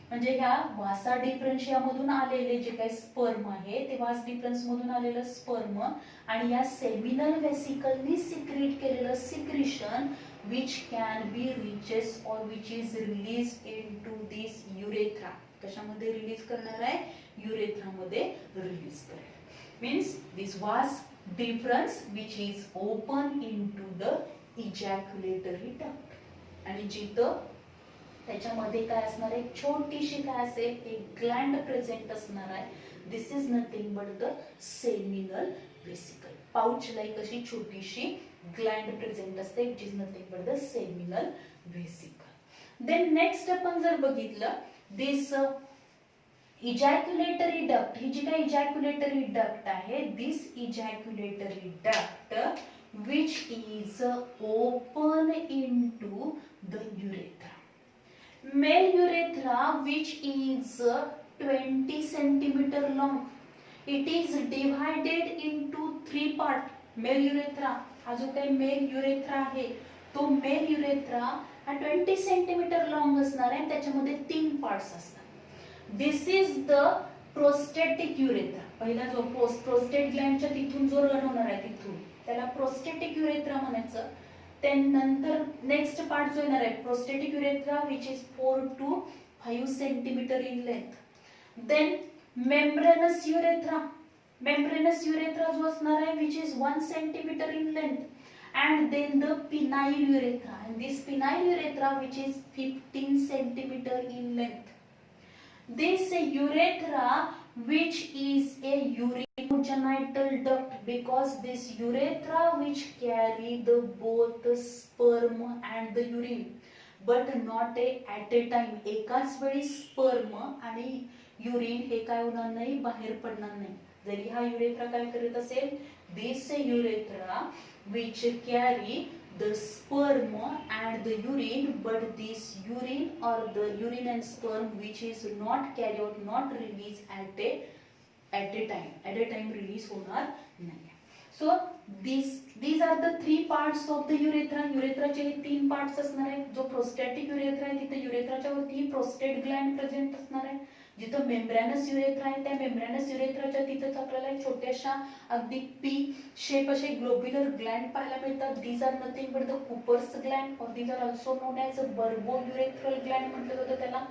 म्हणजे ह्या वासा डिफरन्शिया मधून आलेले जे काही स्पर्म आहे ते वास डिफरन्स मधून आलेलं स्पर्म आणि या सेमिनल वेसिकलनी सिक्रेट केलेलं secretion which can be reaches or which is released into this urethra. कशामध्ये रिलीज करणार आहे युरेथ्रा मध्ये रिलीज करेल means this was difference which is open into the ejaculatory duct. आणि जिथं त्याच्यामध्ये काय असणार आहे छोटीशी काय असेल एक ग्लँड प्रेझेंट असणार आहे this is nothing but the seminal vesicle. Pouch like अशी छोटीशी ग्लँड प्रेझेंट असते which is nothing but the seminal vesicle. Then next आपण जर बघितलं दिस इजॅक्युलेटरी डक्ट ही जी काही इजॅक्युलेटरी डक्ट आहे दिस ejaculatory duct which is open into the urethra. Male urethra which is 20 centimeter long. It is divided into 3 parts. Male urethra हा जो काही mail urethra आहे तो मेल युरेथ्रा हा 20 सेंटीमीटर लॉंग असणार आहे त्याच्यामध्ये 3 पार्ट्स असतात. दिस इज द प्रोस्टेटिक युरेथ्रा. पहिला जो प्रोस्टेट ग्लँडच्या तिथून जो रन होणार आहे तिथून त्याला प्रोस्टेटिक युरेथ्रा म्हणायचं. त्यानंतर नेक्स्ट पार्ट जो येणार आहे prostatic urethra which is 4 to 5 centimetre in length. Then membranous urethra. Membranous urethra जो असणार आहे which is 1 centimetre in length and then the penile urethra and this penile urethra which is 15 centimeter in length. This urethra which is a urinogenital duct because this urethra which carry the both the sperm and the urine but not at a time. एकाच वेळी sperm आणि urine हे काय होणार नाही बाहेर पडणार नाही. जरी हा युरेथ्रा काय करत असेल this urethra which carry the sperm and the urine but this urine or the urine and sperm which is not carry out not released at a at a time release होणार नाही. So these are the three parts of the urethra. युरेथ्राचे हे 3 parts असणार आहेत. जो prostatic urethra आहे तिथे युरेथ्राच्या वरती prostate Gland present असणार आहे. जिथं मेम्ब्रॅनस युरेथ्रा आहे त्या मेम्ब्रॅनस युरेथ्राच्या तिथेच आपल्याला छोट्याशा अगदी पी शेप असे ग्लोब्युलर ग्लँड पाहायला मिळतात. These are nothing but the Cowper's gland और these are also known as bulbourethral gland म्हटलं जातं त्याला.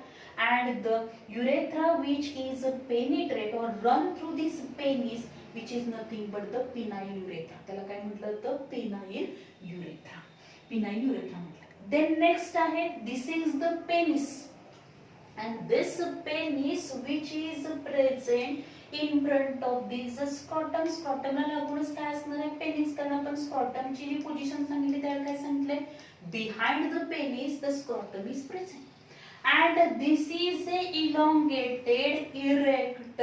And the urethra which is penetrate or run through this penis which is nothing but the penile urethra. त्याला काय म्हटलं तर penile urethra. Penile urethra म्हटलं. Then next आहे this is the penis and this penis which is present in front of this scrotum. Scrotum ला लागूनच काय असणार आहे पेनिस. कारण आपण scrotum ची जी पोझिशन सांगितली त्याला काय सांगितले behind the penis the scrotum is present. And this is a elongated erect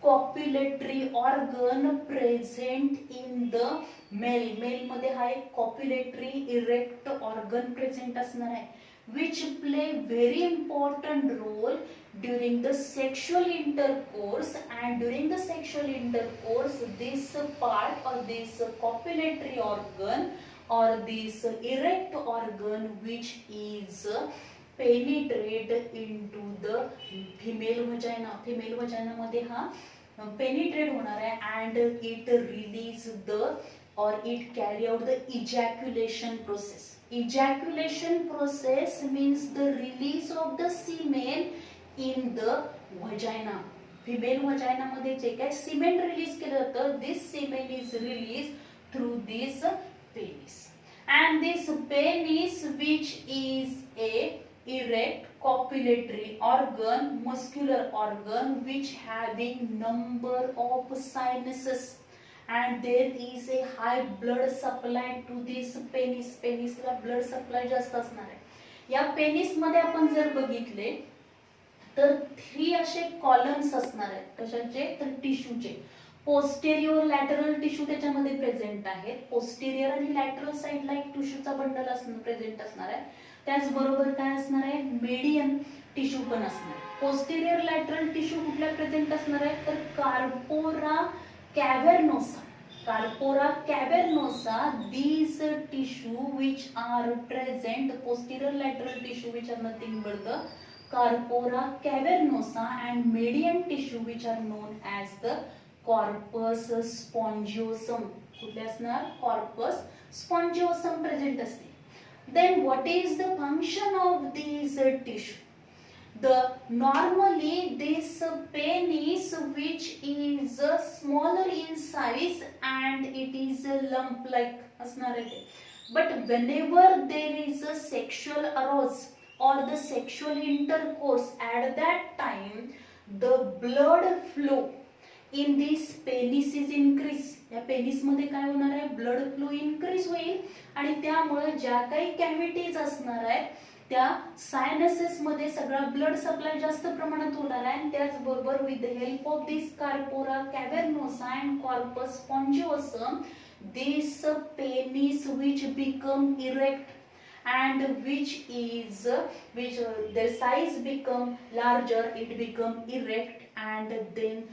copulatory organ present in the male. Male मध्ये हा एक copulatory erect organ present असणार आहे which play very important role during the sexual intercourse. And during the sexual intercourse this part or this copulatory organ or this erect organ which is penetrate into the female vagina. Female vagina मध्ये हा penetrate होणार आहे and it release the or it carry out the ejaculation process. Ejaculation process means the release of the semen in the vagina. Female vagina मध्ये जे काय semen release केलं जातं this semen is released through this penis. And this penis which is a erect copulatory organ, muscular organ which having number of sinuses and there is a high blood supply to this penis. Penis ला blood supply जास्त असणार आहे. या penis मध्ये आपण जर बघितले तर 3 असे कॉलम्स असणार आहेत. कशाचे तर टिश्यूचे. पोस्टेरियर लॅटरल टिश्यू त्याच्यामध्ये प्रेझेंट आहेत. पोस्टेरियर आणि लॅटरल साइडला एक टिश्यूचा बंडल प्रेझेंट असणार आहे. त्याचबरोबर काय असणार आहे मेडियन टिश्यू पण असणार आहे. पोस्टेरियर लॅटरल टिश्यू कुठला प्रेझेंट असणार आहे तर corpora कॅव्हर्नोसा. Corpora कॅव्हर्नोसा these tissue which are present posterior lateral tissue which are nothing but the corpora cavernosa and median tissue which are known as the corpus spongiosum. कुठले असणार corpus spongiosum present असते. Then what is the function of these tissue? Normally this penis which is smaller in size and it is lump like असणार आहे. But whenever there is a sexual arousal or the sexual intercourse at that time the blood flow in this penis is increase. या penis मध्ये काय होणार आहे blood flow increase होईल आणि त्यामुळे ज्या काही कॅव्हिटीज असणार आहेत त्या सायनसेस मध्ये सगळा ब्लड सप्लाय जास्त प्रमाणात होणार आहे. आणि त्याचबरोबर with the help of this corpora cavernosa and corpus spongiosum this penis which become erect and which their size become larger, it become erect and then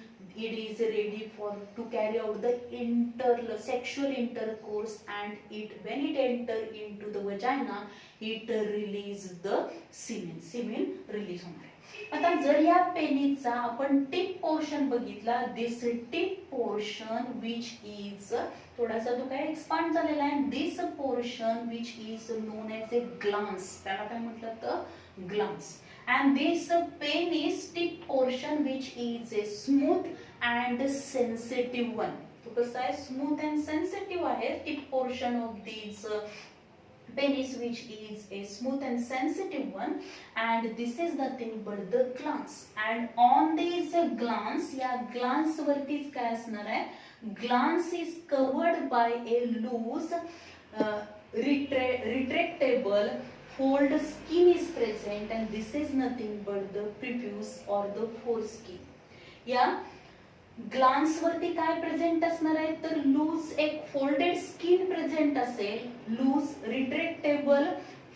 it is ready to carry out the sexual intercourse and when it enter into the vagina it release the semen release होणार आहे. आता जर या पेनिसचा आपण tip portion बघितला दिस tip portion which is थोडासा तो काय एक्सपांड झालेला आहे. दिस portion which is known as a glans. त्याला काय म्हटलं तर glans. And this penis tip portion which is a smooth and sensitive one. तो कसा आहे स्मूथ अँड सेन्सिटिव्ह आहे. Tip portion of this penis which is a smooth and sensitive one and this is nothing but the glans. And on this glans या glans वरतीच काय असणार आहे glans is covered by a loose retractable fold skin is present and this is nothing but the prepuce or the foreskin. या glance वरती काय present असणार आहे तर लूज एक फोल्डेड स्किन प्रेझेंट असेल. लूज रिट्रॅक्टेबल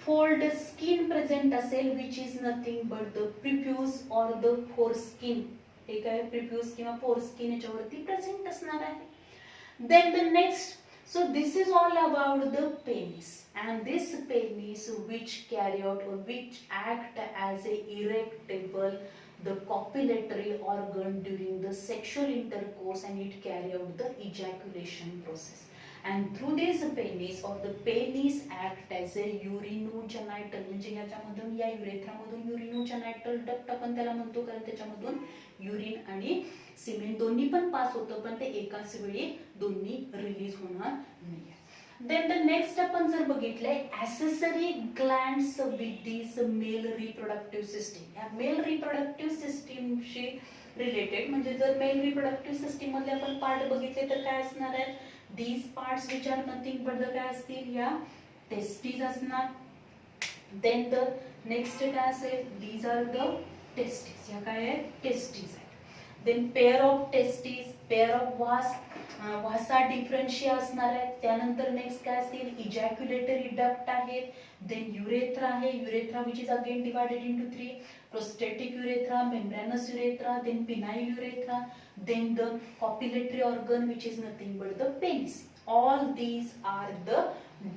फोल्ड स्किन प्रेझेंट असेल which is nothing but the prepuce or the foreskin. हे काय प्रिफ्यूज किंवा फोरस्किन याच्यावरती प्रेझेंट असणार आहे. Then the next, so this is all about the penis, and this penis which carry out or which act as a erectable the copulatory organ during the sexual intercourse, and it carry out the ejaculation process. And through this penis or the penis act as a urinogenital, म्हणजे याच्यामधून या युरेथ्रामधून urinogenital duct आपण त्याला म्हणतो, कारण त्याच्यामधून urine आणि cement दोन्ही पण पास होतं, पण ते एकाच वेळी दोन्ही रिलीज होणार नाही. देन द नेक्स्ट आपण जर बघितलंय accessory glands with this male reproductive system. या मेल रिप्रोडक्टिव्ह सिस्टीमशी रिलेटेड, म्हणजे जर मेल रिप्रोडक्टिव्ह सिस्टीम मधले आपण पार्ट बघितले तर काय असणार आहेत, these parts which are nothing but the काय असतील, या टेस्टीज असणार. देन द नेक्स्ट काय असेल, these are the testes, या काय आहेत, टेस्टीज आहेत. Then pair of testes, pair of vasa deferentia असणार आहेत. त्यानंतर नेक्स्ट काय असेल, इजॅक्युलेटरी डक्ट आहेत. देन युरेथ्रा आहे, urethra which is again divided into 3, prostatic urethra, membranous urethra, then penile urethra, then the copulatory organ which is nothing but the penis. All these are the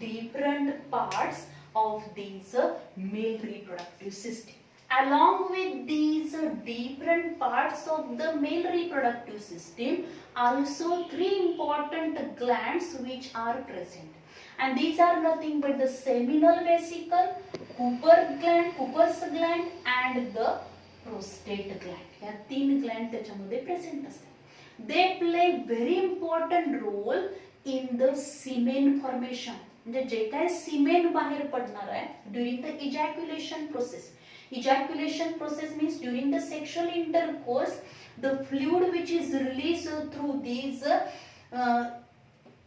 different parts of these male reproductive system. Along with these different parts of the male reproductive system, also 3 important glands which are present, and these are nothing but the seminal vesicle, Cooper's gland and the prostate gland. या 3 Gland त्याच्यामध्ये present असतात. They play very important role in the semen formation, म्हणजे जे काय semen बाहेर पडणार आहे during the ejaculation process. Ejaculation process means during the sexual intercourse the fluid which is release through these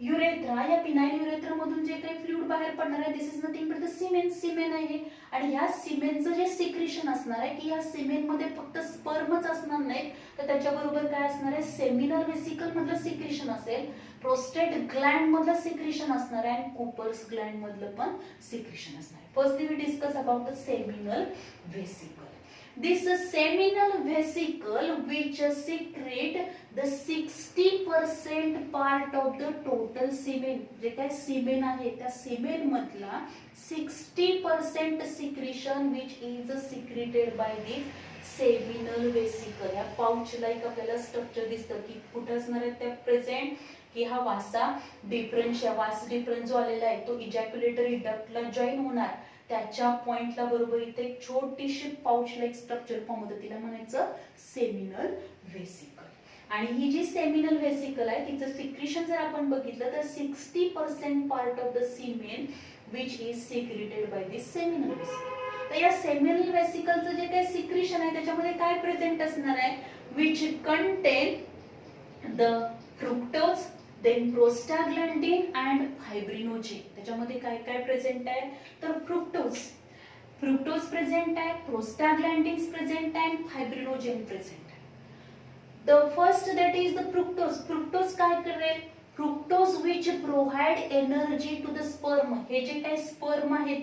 urethra, या penile urethra मधून जे काही फ्लुइड बाहेर पडणार आहे, this is nothing but the semen. Semen आहे, आणि ह्या सिमेनचं जे सिक्रेशन असणार आहे की ह्या सिमेन मध्ये फक्त स्पर्मच असणार नाही, तर त्याच्याबरोबर काय असणार आहे, सेमिनल वेसिकल मधलं सिक्रेशन असेल, प्रोस्टेट ग्लँड मधलं सिक्रेशन असणार आहे, आणि कूपर्स ग्लँड मधलं पण सिक्रेशन असणार आहे. Firstly we discuss about the seminal vesicle. This seminal vesicle which secrete the 60% part of the total semen. जे काय semen आहे त्या semen मधला 60% secretion which is secreted by the seminal vesicle. या पाउच लाईक आपल्याला structure दिसतं की कुठे असणार आहे त्या प्रेझेंट, की हा वासा डिफरन्स जो आलेला आहे तो इजॅक्युलेटरी डक्टला जॉईन होणार, त्याच्या पॉइंटला बरोबर इथे एक छोटीशी पाउच लाईक स्ट्रक्चर फॉर्म होतं, तिला म्हणायचं सेमिनल वेसिकल. आणि ही जी सेमिनल वेसिकल आहे तिचं सिक्रेशन जर आपण बघितलं तर 60% पार्ट ऑफ द सीमेन which is secreted by this seminal vesicle. तर या सेमिनल वेसिकलचं जे काही सिक्रेशन आहे त्याच्यामध्ये काय प्रेझेंट असणार आहे, which contain the fructose, then prostaglandin and fibrinogen. त्याच्यामध्ये काय काय प्रेझेंट आहे, तर फ्रुक्टोज प्रेझेंट आहे, प्रोस्टाग्लॅंडिन्स प्रेझेंट आहे, फायब्रिनोजेन प्रेझेंट आहे. The first that is the fructose. Fructose काय करेल, fructose which provide energy to the sperm. हे जे काही स्पर्म आहेत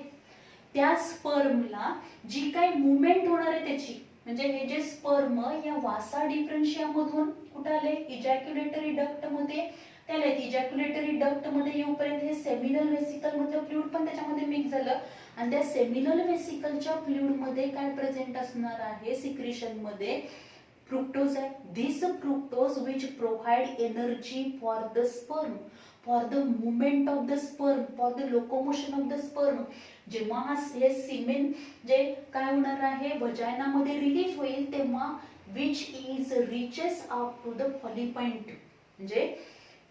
त्या स्पर्मला जी काही मुवमेंट होणार आहे त्याची, म्हणजे हे जे स्पर्म या वासा डिफरन्शिया मधून कुठे आले, इजॅक्युलेटरी डक्ट मध्ये त्याला. इजॅक्युलेटरी डक्ट मध्ये येऊपर्यंत हे सेमिनल वेसिकल मधलं फ्लुइड पण त्याच्यामध्ये मिक्स झालं, आणि त्या सेमिनल वेसिकलच्या फ्लुइड मध्ये काय प्रेझेंट असणार आहे सिक्रेशन मध्ये, फ्रुक्टोज आहे. This fructose which provide energy for the sperm, for the movement of the sperm, for the locomotion of the sperm. जेव्हा हे सिमेन जे काय होणार आहे वजायनामध्ये रिलीज होईल तेव्हा which is reaches up to the fallopian tube, म्हणजे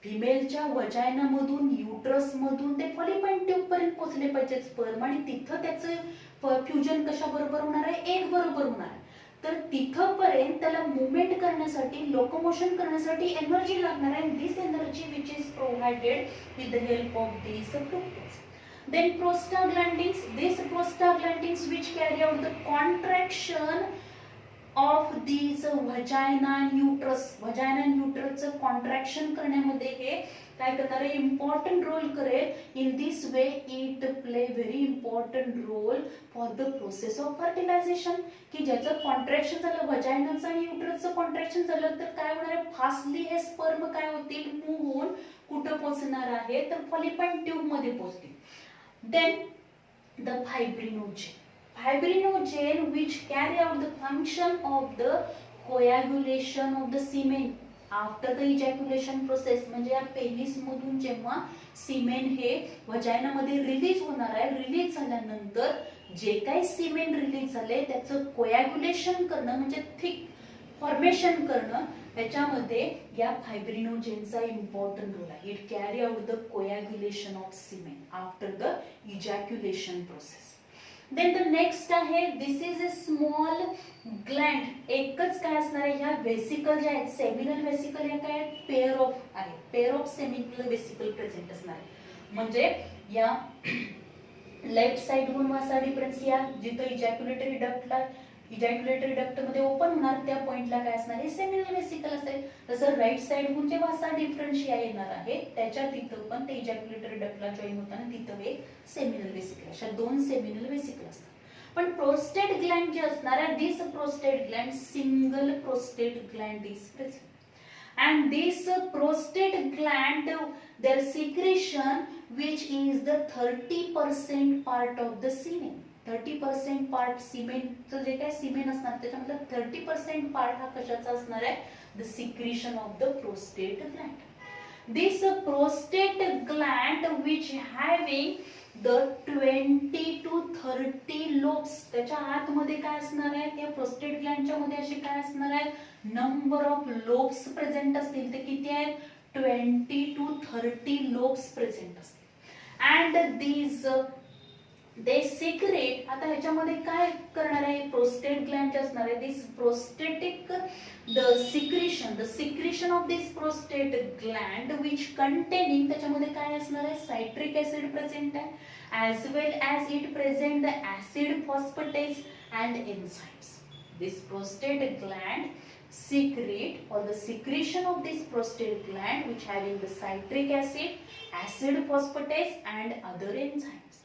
फिमेलच्या वजायनामधून युट्रस मधून ते फॉलिपाइन ट्यूब पर्यंत पोहोचले पाहिजे स्पर्म, आणि तिथं त्याचं फ्युजन कशा बरोबर होणार आहे, एग बरोबर होणार आहे. तर तिथपर्यंत त्याला मुवमेंट करण्यासाठी, लोकोमोशन करण्यासाठी एनर्जी लागणार आहे. This energy which is provided with the help of this fructose. Then prostaglandins, these prostaglandins which carry out the contraction of this vagina and uterus. Vagina and युट्रसचं कॉन्ट्रॅक्शन करण्यामध्ये हे काय करणार आहे, इम्पॉर्टंट रोल करेल. In this way it play very important role for the process of fertilization. की ज्याचं contraction झालं, व्हजायनाचं आणि युट्रसचं कॉन्ट्रॅक्शन झालं तर काय होणार आहे, फास्टली हे स्पर्म काय होतील, मूव्ह होऊन कुठं पोहोचणार आहे, तर फॉलिपॉइंट ट्यूब मध्ये पोहोचतील. Then the fibrinogen. Fibrinogen which carry out the function of the coagulation of the semen after the ejaculation process. म्हणजे या पेनिस मधून जेव्हा सिमेन हे वजायना मध्ये रिलीज होणार आहे, रिलीज झाल्यानंतर जे काही सिमेन रिलीज झाले त्याचं कोॲग्युलेशन करणं म्हणजे थिक फॉर्मेशन करणं, त्याच्यामध्ये या फायब्रिनोजेनचा इम्पॉर्टंट रोल आहे. It carry out the coagulation of semen after the ejaculation process. Then the next आहे, this is a small gland. एकच काय असणार आहे, ह्या वेसिकल ज्या आहेत सेमिनल वेसिकल, या काय पेअर ऑफ आहे, pair of seminal vesicle present असणार आहे. म्हणजे या लेफ्ट साइडहून वासा डिफरन्स, या जिथं इजॅक्युलेटरी डक्ट मध्ये ओपन होणार त्या पॉइंटला काय असणार आहे, सेमिनल वेसिकल असेल. तसं राईट साइडहून जे वासा डिफरन्शिया येणार आहे त्याच्या तिथं पण ते इजॅक्युलेटरी डक्टला जॉईन होताना तिथं एक सेमिनल वेसिकल, अशा दोन सेमिनल वेसिकल असतात. पण प्रोस्टेट ग्लँड जे असणार आहे, this prostate gland single prostate gland is present. And this prostate gland, their secretion which is the 30% part of the semen. 30% part सिमेंटचं जे काय सिमेन असणार त्याच्यामधलं 30% पार्ट हा कशाचा असणार आहे, the secretion of the prostate Gland. This prostate gland which having the 20 to 30 lobes. त्याच्या आतमध्ये काय असणार आहे, त्या प्रोस्टेट ग्लँडच्या मध्ये असे काय असणार आहेत, नंबर ऑफ लोब्स प्रेझेंट असतील. ते किती आहेत, 20 to 30 लोब्स प्रेझेंट असतील. And these they secrete. आता ह्याच्यामध्ये काय करणार आहे, प्रोस्टेट ग्लँड असणार आहे, this prostatic the secretion of this prostate gland which containing, त्याच्यामध्ये काय असणार आहे, सायट्रिक ऍसिड प्रेझेंट आहे, as well as it present the acid phosphatase and enzymes. This prostate gland secrete, or the secretion of this prostate gland which having the citric acid, acid phosphatase and other enzymes.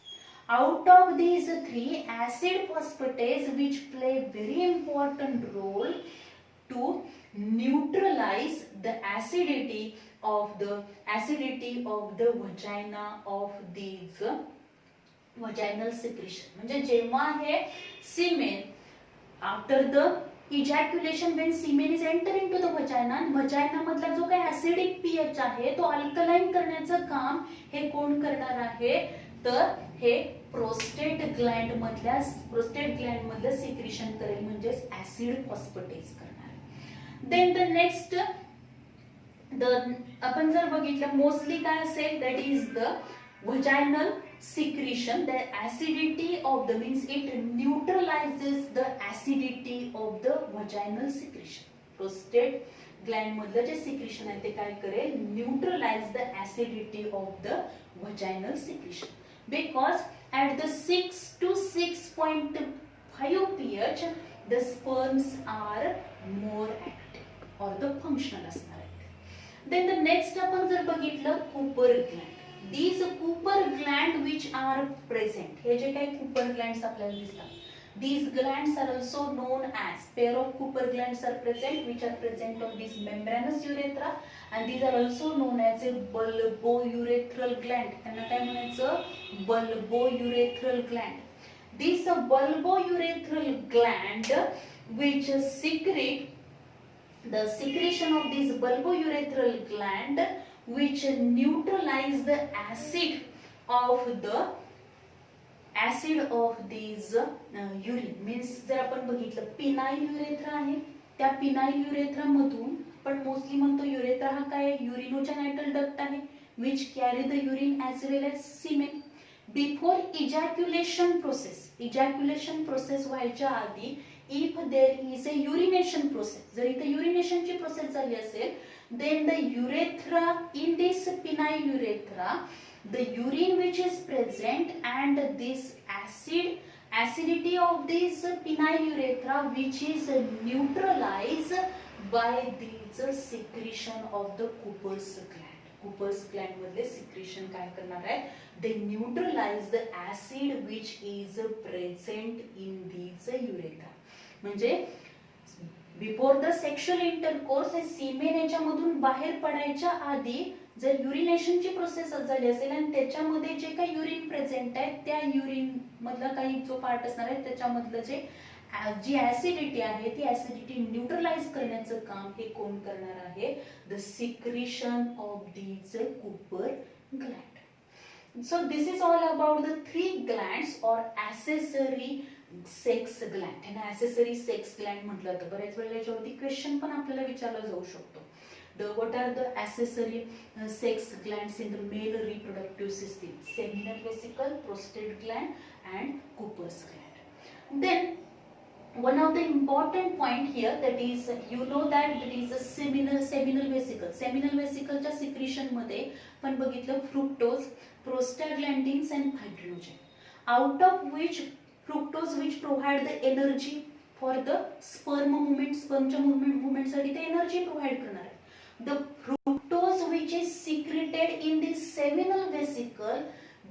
Out of these three, acid phosphatase which play very important role to neutralize the acidity of the vagina of these vaginal secretion. म्हणजे जेव्हा हे सीमेन after the ejaculation when semen is enter into the वजायना, वजायना मधला जो काही acidic pH आहे तो alkaline करण्याचं काम हे कोण करणार आहे, तर हे प्रोस्टेट ग्लँड मधलं सिक्रिशन करेल, म्हणजे ऍसिड फॉस्फेटेज करणार. देन द नेक्स्ट आपण जर बघितलं मोस्टली काय असेल, that is the vaginal secretion. The acidity of the means it neutralizes the acidity of the vaginal secretion. Prostate gland मधलं जे secretion आहे ते काय करेल, neutralize the acidity of the vaginal secretion, because at the 6 to 6.5 pH the sperms are more active or the functional असणार आहे. Then the next आपण जर बघितलं Cooper gland. These Cooper gland which are present, हे जे काही Cooper glands आपल्याला दिसतात, these glands are also known as, pair of Cooper glands are present which are present on this membranous urethra, and these are also known as a bulbourethral gland. त्यांना काय म्हणायचं, bulbourethral gland. This bulbourethral gland which secrete, the secretion of this bulbourethral gland which neutralize the acid of these urine. means जर आपण बघितलं phenyl urethra आहे, त्या phenyl urethra मधून पण मोस्टली म्हणतो युरेथ्रा हा काय युरिनोजेनाइटल डक्ट आहे which carry the urine as well as semen. Before ejaculation process व्हायच्या आधी if there is a urination process, जर इथे urination ची प्रोसेस झाली असेल, then the urethra, in this penile urethra, the urine which is present and this acid acidity of this penile urethra which is neutralized by this secretion of the Cooper's gland. Cooper's gland मधले secretion काय करणार आहे? They neutralize the acid which is present in this urethra. म्हणजे before the sexual intercourse हे सीमेन याच्यामधून बाहेर पडायच्या आधी जर युरिनेशनची प्रोसेस झाली असेल आणि त्याच्यामध्ये जे काही युरिन प्रेझेंट आहे त्या युरिन मधला काही जो पार्ट असणार आहे त्याच्यामधलं जी ऍसिडिटी आहे ती ऍसिडिटी न्यूट्रलाइज करण्याचं काम हे कोण करणार आहे? The secretion of these Cooper Gland. So this is all about the 3 glands और ऍक्सेसरी सेक्स ग्लँड. यांना ऍक्सेसरी सेक्स ग्लँड म्हटलं तर बरेच वेळेला याच्यावरती क्वेश्चन पण आपल्याला विचारला जाऊ शकतो. What are the accessory sex glands in the male reproductive system? Seminal vesicle, prostate gland, and Cooper's gland. Then one of the important point here that is you know that it is a seminal vesicle. Seminal vesicle च्या secretion मध्ये पण बघितलं fructose, prostaglandins and fibrinogen. Out of which fructose which provide the energy for the sperm movement, spermच्या movement साठी ते energy provide करणार आहे. The fructose which is secreted in the seminal vesicle,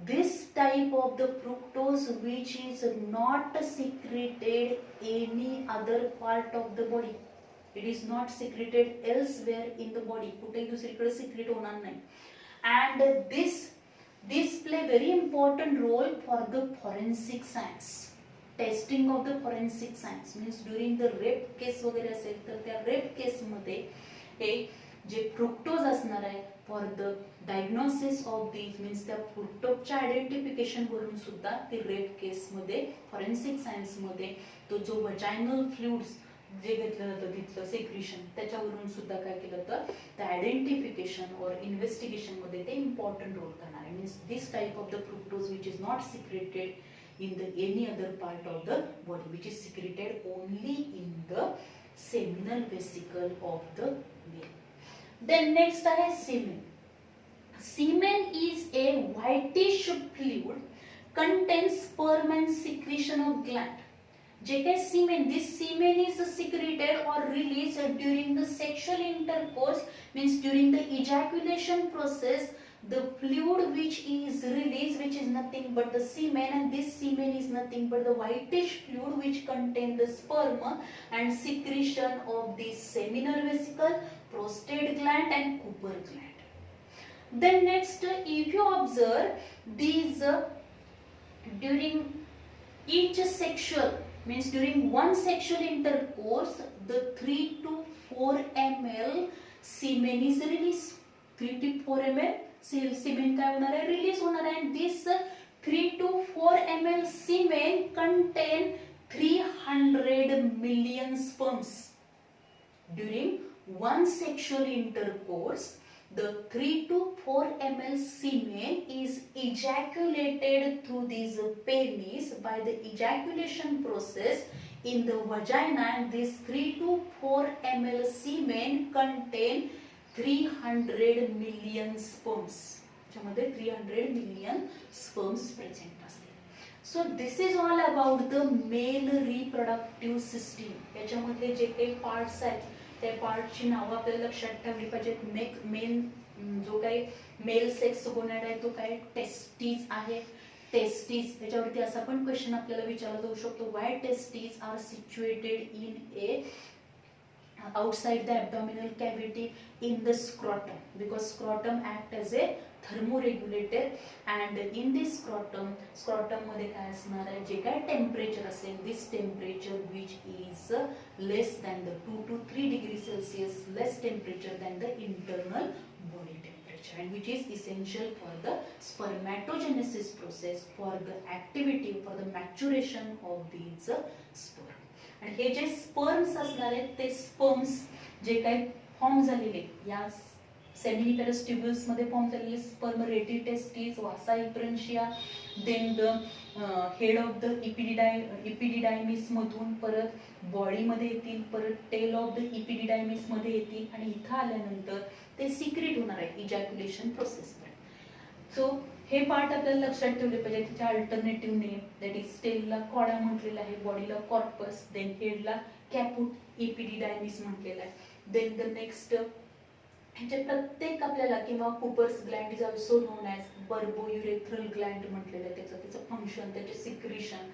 this type of the fructose which is not secreted any other part of the body. It is not secreted elsewhere in the body. कुठेही दुसरीकडे secrete होणार नाही. And this play very important role for the forensic science. Testing of the forensic science means during the rape case वगैरे असेल तर त्या rape case मध्ये हे जे फ्रुक्टोज असणार आहे for the diagnosis of these means त्या फ्रुक्टोजच्या आयडेंटिफिकेशन वरून सुद्धा ते रेप केस मध्ये फॉरेन्सिक सायन्स मध्ये तो जो वजायनल फ्लुइड्स जे घेतलं जातं तिथलं सेक्रिशन त्याच्यावरून सुद्धा काय केलं तर त्या आयडेंटिफिकेशन और इन्व्हेस्टिगेशन मध्ये ते इम्पॉर्टंट रोल करणार आहे. Means this type of the fructose which is not secreted in the any other part of the body which is secreted only in the seminal vesicle of the male. Then next आहे semen. Semen is a whitish fluid contains sperm and secretion of gland. जे काही semen, this semen is secreted or released during the sexual intercourse means during the ejaculation process. The fluid which is released, which is nothing but the semen, and this semen is nothing but the whitish fluid which contain the sperm and secretion of the seminal vesicle, prostate gland and Cooper gland. Then next, if you observe these during each sexual means during one sexual intercourse, the 3 to 4 ml semen is released. 3 to 4 ml semen काय होणार आहे? Release होणार आहे. and this 3 to 4 ml semen contain 300 million sperms. During one sexual intercourse, the 3 to 4 ml semen is ejaculated through this penis by the ejaculation process in the vagina, and this 3 to 4 ml semen contain 300 million sperms. ज्यामध्ये 300 million sperms present असतील. So this is all about the male reproductive system. याच्यामध्ये जे काही parts आहेत त्या पार्टची नावं आपल्याला लक्षात ठेवली पाहिजेत. मेन जो काही मेल सेक्स गोनॅड आहे तो काय टेस्टिस आहे. टेस्टिस त्याच्यावरती असा पण क्वेश्चन आपल्याला विचारला जाऊ शकतो. Why testis are situated in a outside the abdominal cavity in the scrotum, because scrotum act as a thermoregulator, and in this scrotum मध्ये काय असणार आहे? जे काय टेम्परेचर असेल, this temperature which is less than the 2 to 3 degree Celsius less temperature than the internal body temperature, and which is essential for the spermatogenesis process, for the activity, for the maturation of these sperm. आणि हे जे sperms असणार आहेत ते sperms जे काही form झालेले या सेमिनिफेरस ट्युब्युल्स मध्ये फॉर्म झालेले sperm rete testis, vasa efferentia, then the head of the epididymis मधून परत बॉडी मध्ये येतील, परत टेल ऑफ द इपिडिडायमिस मध्ये येतील आणि इथं आल्यानंतर ते सिक्रेट होणार आहे इजॅक्युलेशन प्रोसेस मध्ये. सो हे पार्ट आपल्याला लक्षात ठेवले पाहिजे. त्याचे अल्टरनेटिव्ह नेम दॅट इज स्टेलला कॉडा म्हटलेला आहे, बॉडीला कॉर्पस, देन हेडला कॅपुट इपिडिडायमिस म्हटलेला आहे. देन द नेक्स्ट ह्याचे प्रत्येक आपल्याला किंवा Cowper's gland is also known as bulbourethral gland म्हटलेलं आहे. त्याचं फंक्शन, त्याचे सिक्रिशन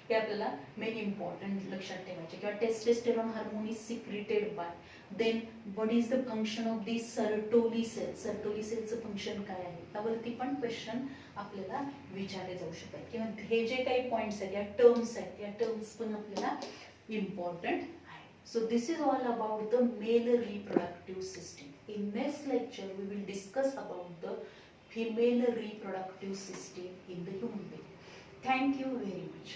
हे आपल्याला मेन इम्पॉर्टंट लक्षात ठेवायचे. किंवा testosterone hormone is secreted by. Then what is the function of the Sertoli cell, Sertoli सेलचं फंक्शन काय आहे, त्यावरती पण क्वेश्चन आपल्याला विचारले जाऊ शकतात. किंवा हे जे काही पॉईंट्स आहेत, या टर्म्स आहेत, या टर्म्स पण आपल्याला इम्पॉर्टंट आहे. So this is all about the male reproductive system. In next lecture we will discuss about the female reproductive system in the human being. Thank you very much.